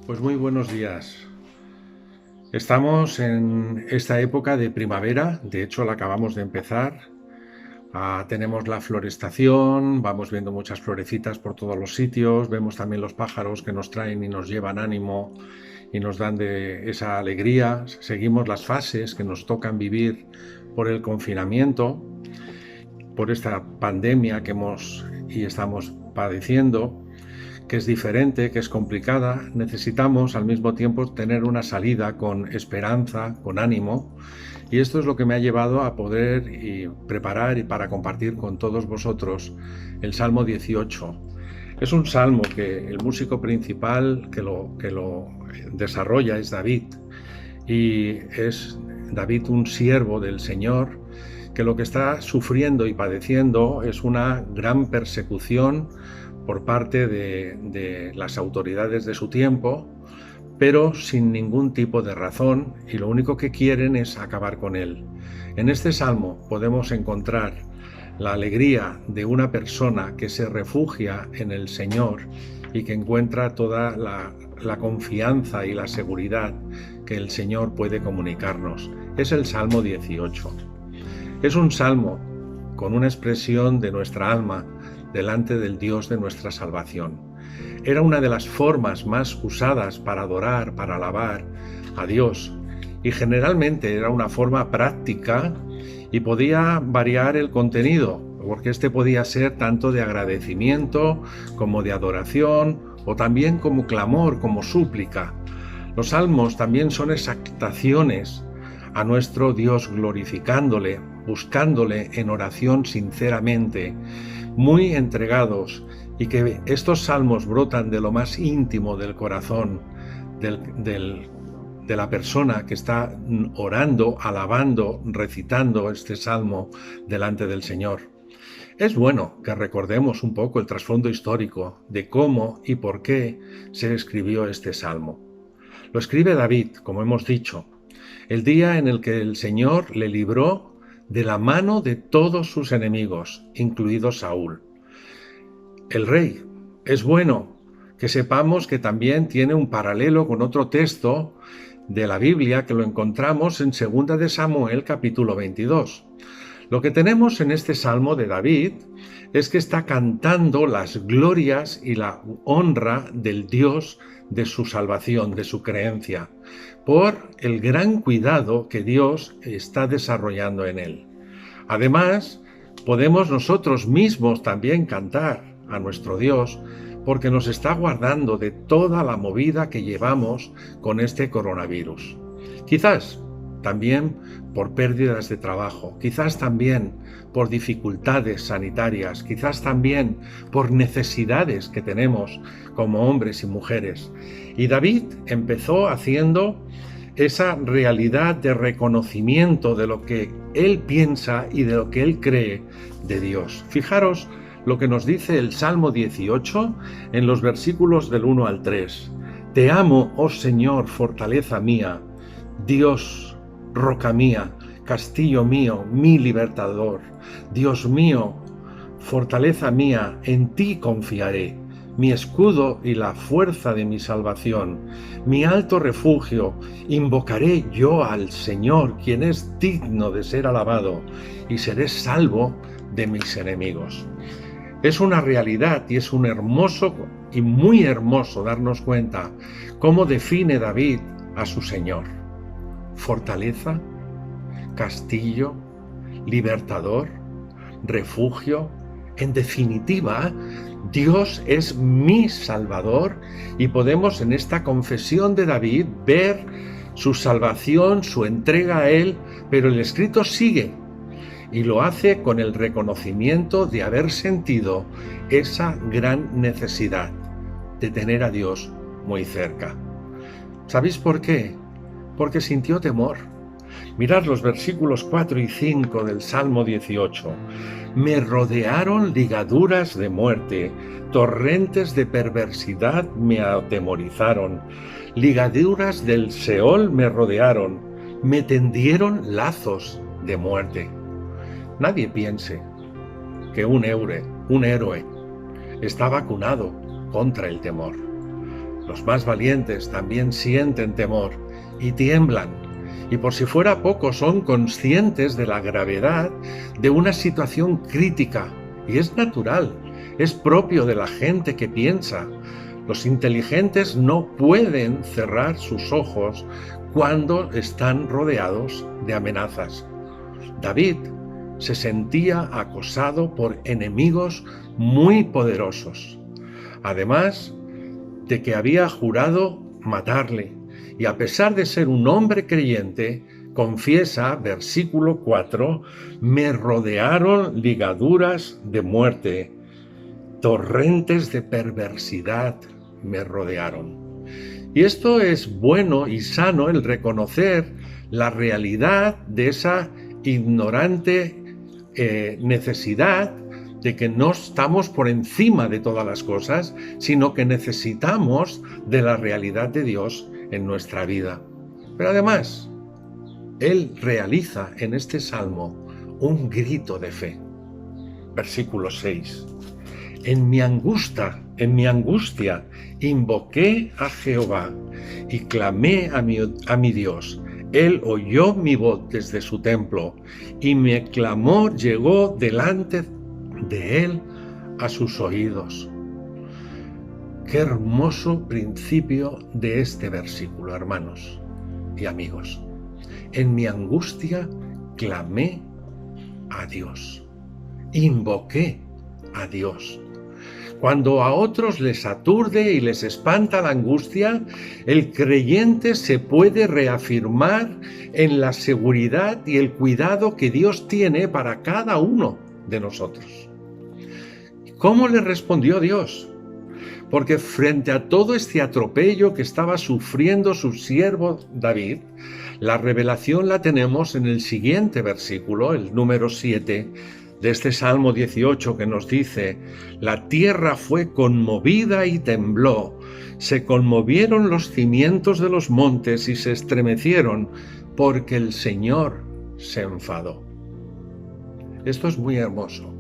Pues muy buenos días. Estamos en esta época de primavera, de hecho la acabamos de empezar. Tenemos la florestación, vamos viendo muchas florecitas por todos los sitios, vemos también los pájaros que nos traen y nos llevan ánimo y nos dan de esa alegría. Seguimos las fases que nos tocan vivir por el confinamiento, por esta pandemia que estamos padeciendo, que es diferente, que es complicada. Necesitamos al mismo tiempo tener una salida con esperanza, con ánimo, y esto es lo que me ha llevado a poder preparar y para compartir con todos vosotros el Salmo 18. Es un salmo que el músico principal que lo desarrolla es David, y es David un siervo del Señor que lo que está sufriendo y padeciendo es una gran persecución por parte de las autoridades de su tiempo, pero sin ningún tipo de razón, y lo único que quieren es acabar con él. En este salmo podemos encontrar la alegría de una persona que se refugia en el Señor y que encuentra toda la confianza y la seguridad que el Señor puede comunicarnos. Es el Salmo 18. Es un salmo con una expresión de nuestra alma delante del Dios de nuestra salvación. Era una de las formas más usadas para adorar, para alabar a Dios, y generalmente era una forma práctica y podía variar el contenido, porque este podía ser tanto de agradecimiento como de adoración, o también como clamor, como súplica. Los salmos también son exaltaciones a nuestro Dios, glorificándole, buscándole en oración sinceramente, muy entregados, y que estos salmos brotan de lo más íntimo del corazón de la persona que está orando, alabando, recitando este salmo delante del Señor. Es bueno que recordemos un poco el trasfondo histórico de cómo y por qué se escribió este salmo. Lo escribe David, como hemos dicho, el día en el que el Señor le libró de la mano de todos sus enemigos, incluido Saúl, el rey. Es bueno que sepamos que también tiene un paralelo con otro texto de la Biblia que lo encontramos en 2 de Samuel, capítulo 22. Lo que tenemos en este salmo de David es que está cantando las glorias y la honra del Dios de su salvación, de su creencia, por el gran cuidado que Dios está desarrollando en él. Además, podemos nosotros mismos también cantar a nuestro Dios, porque nos está guardando de toda la movida que llevamos con este coronavirus. Quizás también por pérdidas de trabajo, quizás también por dificultades sanitarias, quizás también por necesidades que tenemos como hombres y mujeres. Y David empezó haciendo esa realidad de reconocimiento de lo que él piensa y de lo que él cree de Dios. Fijaros lo que nos dice el Salmo 18 en los versículos del 1 al 3. Te amo, oh Señor, fortaleza mía, Dios, roca mía, castillo mío, mi libertador. Dios mío, fortaleza mía, en ti confiaré, mi escudo y la fuerza de mi salvación, mi alto refugio. Invocaré yo al Señor, quien es digno de ser alabado, y seré salvo de mis enemigos. Es una realidad y es un hermoso y muy hermoso darnos cuenta cómo define David a su Señor. Fortaleza, castillo, libertador, refugio. En definitiva, Dios es mi Salvador, y podemos en esta confesión de David ver su salvación, su entrega a Él, pero el escrito sigue. Y lo hace con el reconocimiento de haber sentido esa gran necesidad de tener a Dios muy cerca. ¿Sabéis por qué? Porque sintió temor. Mirad los versículos 4 y 5 del Salmo 18. Me rodearon ligaduras de muerte, torrentes de perversidad me atemorizaron, ligaduras del Seol me rodearon, me tendieron lazos de muerte. Nadie piense que un héroe está vacunado contra el temor. Los más valientes también sienten temor y tiemblan, y por si fuera poco son conscientes de la gravedad de una situación crítica, y es natural, es propio de la gente que piensa. Los inteligentes no pueden cerrar sus ojos cuando están rodeados de amenazas. David se sentía acosado por enemigos muy poderosos, además de que había jurado matarle, y a pesar de ser un hombre creyente, confiesa, versículo 4, me rodearon ligaduras de muerte, torrentes de perversidad me rodearon. Y esto es bueno y sano, el reconocer la realidad de esa ignorante necesidad de que no estamos por encima de todas las cosas, sino que necesitamos de la realidad de Dios en nuestra vida. Pero además, Él realiza en este salmo un grito de fe. Versículo 6. En mi angustia, invoqué a Jehová y clamé a mi Dios. Él oyó mi voz desde su templo y mi clamor llegó delante de Él a sus oídos. Qué hermoso principio de este versículo, hermanos y amigos. En mi angustia clamé a Dios, invoqué a Dios. Cuando a otros les aturde y les espanta la angustia, el creyente se puede reafirmar en la seguridad y el cuidado que Dios tiene para cada uno de nosotros. ¿Cómo le respondió Dios? Porque frente a todo este atropello que estaba sufriendo su siervo David, la revelación la tenemos en el siguiente versículo, el número 7, de este Salmo 18, que nos dice: la tierra fue conmovida y tembló, se conmovieron los cimientos de los montes y se estremecieron, porque el Señor se enfadó. Esto es muy hermoso,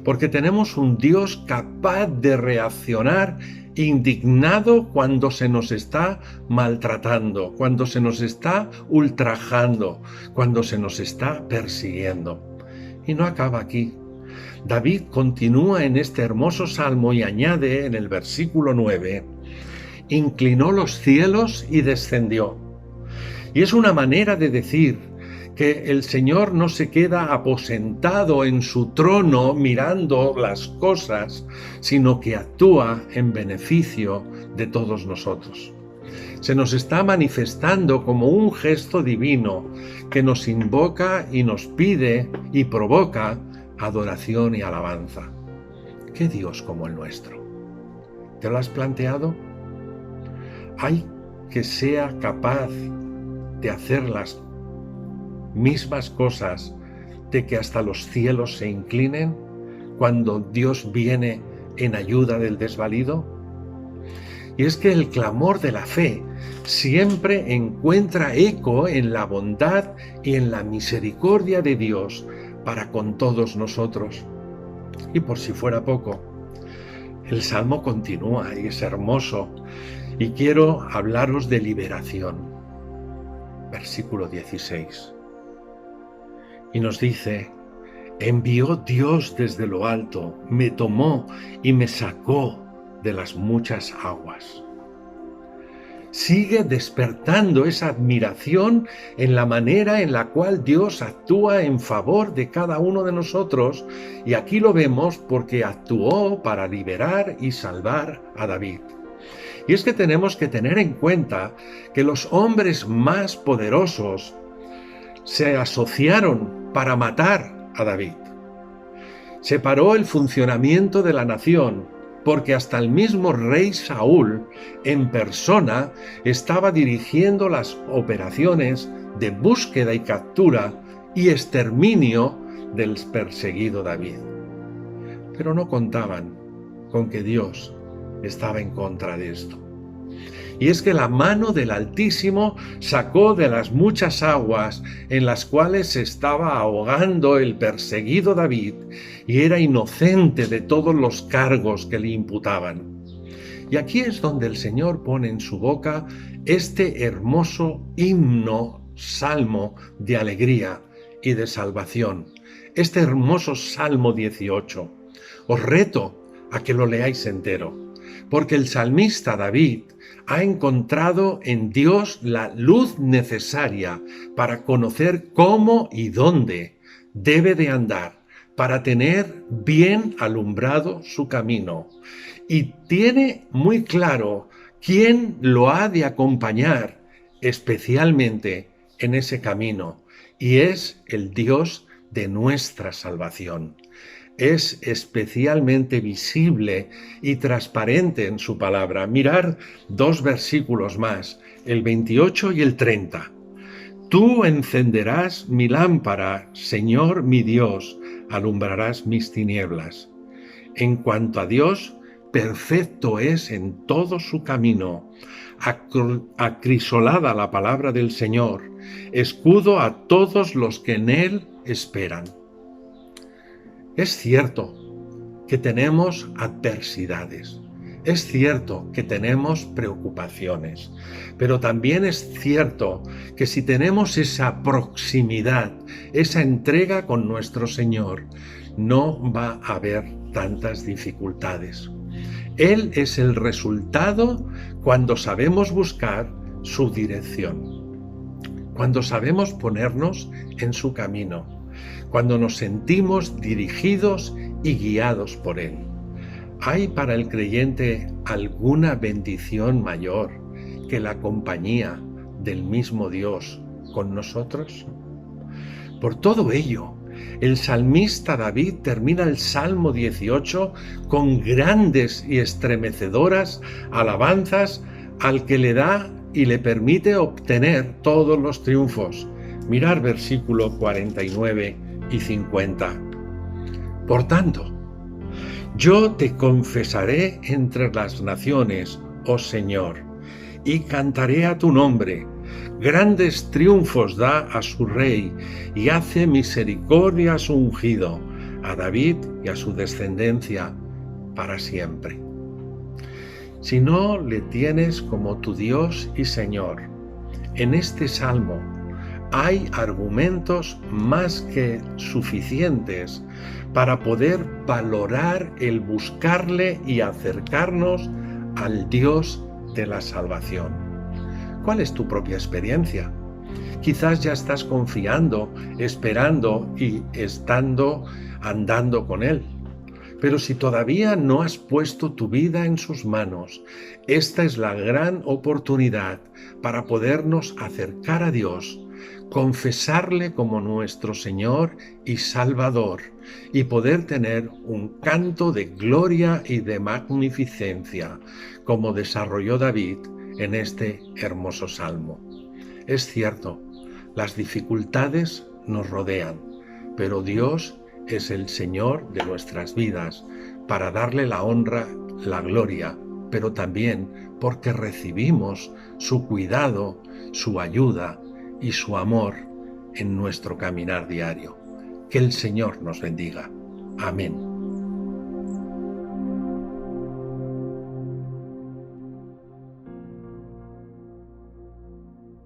porque tenemos un Dios capaz de reaccionar indignado cuando se nos está maltratando, cuando se nos está ultrajando, cuando se nos está persiguiendo. Y no acaba aquí. David continúa en este hermoso salmo y añade en el versículo 9, inclinó los cielos y descendió. Y es una manera de decir que el Señor no se queda aposentado en su trono mirando las cosas, sino que actúa en beneficio de todos nosotros. Se nos está manifestando como un gesto divino que nos invoca y nos pide y provoca adoración y alabanza. ¿Qué Dios como el nuestro? ¿Te lo has planteado? ¿Hay que sea capaz de hacer las mismas cosas, de que hasta los cielos se inclinen cuando Dios viene en ayuda del desvalido? Y es que el clamor de la fe siempre encuentra eco en la bondad y en la misericordia de Dios para con todos nosotros. Y por si fuera poco, el Salmo continúa y es hermoso, y quiero hablaros de liberación. Versículo 16. Y nos dice: envió Dios desde lo alto, me tomó y me sacó de las muchas aguas. Sigue despertando esa admiración en la manera en la cual Dios actúa en favor de cada uno de nosotros, y aquí lo vemos porque actuó para liberar y salvar a David. Y es que tenemos que tener en cuenta que los hombres más poderosos se asociaron para matar a David. Se paró el funcionamiento de la nación, porque hasta el mismo rey Saúl en persona estaba dirigiendo las operaciones de búsqueda y captura y exterminio del perseguido David. Pero no contaban con que Dios estaba en contra de esto. Y es que la mano del Altísimo sacó de las muchas aguas en las cuales se estaba ahogando el perseguido David, y era inocente de todos los cargos que le imputaban. Y aquí es donde el Señor pone en su boca este hermoso himno, salmo de alegría y de salvación, este hermoso Salmo 18. Os reto a que lo leáis entero, porque el salmista David ha encontrado en Dios la luz necesaria para conocer cómo y dónde debe de andar, para tener bien alumbrado su camino. Y tiene muy claro quién lo ha de acompañar especialmente en ese camino, y es el Dios de nuestra salvación. Es especialmente visible y transparente en su palabra. Mirar 2 versículos más, el 28 y el 30. Tú encenderás mi lámpara, Señor mi Dios, alumbrarás mis tinieblas. En cuanto a Dios, perfecto es en todo su camino. Acrisolada la palabra del Señor, escudo a todos los que en Él esperan. Es cierto que tenemos adversidades, es cierto que tenemos preocupaciones, pero también es cierto que si tenemos esa proximidad, esa entrega con nuestro Señor, no va a haber tantas dificultades. Él es el resultado cuando sabemos buscar su dirección, cuando sabemos ponernos en su camino, cuando nos sentimos dirigidos y guiados por Él. ¿Hay para el creyente alguna bendición mayor que la compañía del mismo Dios con nosotros? Por todo ello, el salmista David termina el Salmo 18 con grandes y estremecedoras alabanzas al que le da y le permite obtener todos los triunfos. Mirar versículo 49 y 50. Por tanto, yo te confesaré entre las naciones, oh Señor, y cantaré a tu nombre. Grandes triunfos da a su rey y hace misericordia a su ungido, a David y a su descendencia para siempre. Si no le tienes como tu Dios y Señor, en este salmo hay argumentos más que suficientes para poder valorar el buscarle y acercarnos al Dios de la salvación. ¿Cuál es tu propia experiencia? Quizás ya estás confiando, esperando y andando con Él. Pero si todavía no has puesto tu vida en sus manos, esta es la gran oportunidad para podernos acercar a Dios, confesarle como nuestro Señor y Salvador y poder tener un canto de gloria y de magnificencia, como desarrolló David en este hermoso salmo. Es cierto, las dificultades nos rodean, pero Dios es el Señor de nuestras vidas para darle la honra, la gloria, pero también porque recibimos su cuidado, su ayuda y su amor en nuestro caminar diario. Que el Señor nos bendiga. Amén.